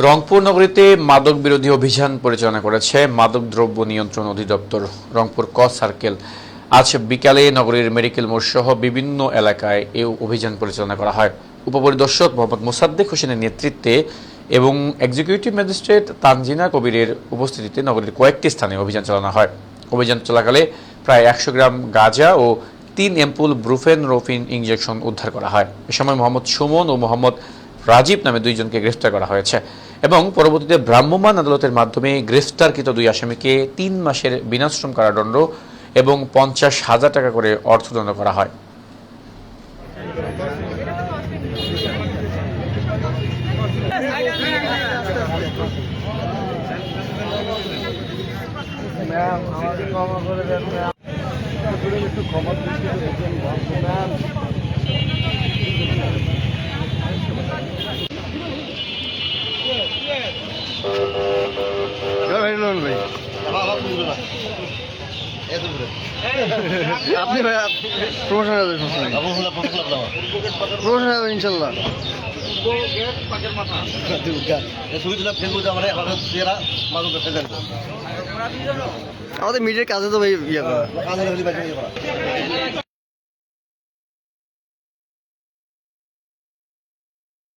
রংপুর নগরীতে মাদক বিরোধী অভিযান পরিচালনা করেছে মাদকদ্রব্য নিয়ন্ত্রণ অধিদপ্তর। রংপুর ক সার্কেল আজ বিকালে নগরীর মেডিকেল মোড় সহ বিভিন্ন এলাকায় এই অভিযান পরিচালনা করা হয়। উপপরিদর্শক মোহাম্মদ মোসাদ্দেক হোসেনের নেতৃত্বে এবং এক্সিকিউটিভ ম্যাজিস্ট্রেট তানজিনা কবিরের উপস্থিতিতে নগরীর কয়েকটি স্থানে অভিযান চালানো হয়। অভিযান চলাকালে প্রায় 100 গ্রাম গাঁজা ও 3 অ্যাম্পুল ব্রুফেনরোফিন ইনজেকশন উদ্ধার করা হয়। এ সময় মোহাম্মদ সুমন ও মোহাম্মদ রাজীব নামে দুইজনকে গ্রেফতার করা হয়েছে এবং পরবর্তীতে ভ্রাম্যমাণ আদালতের মাধ্যমে গ্রেফতারকৃত 2 আসামিকে 3 মাসের বিনাশ্রম কারাদণ্ড এবং 50,000 টাকা করে অর্থদণ্ড করা হয়। আপনি ভাই প্রমোশন ইনশাল্লাহ আমাদের মিডিয়ার কাজে তো ভাই ইয়ে করা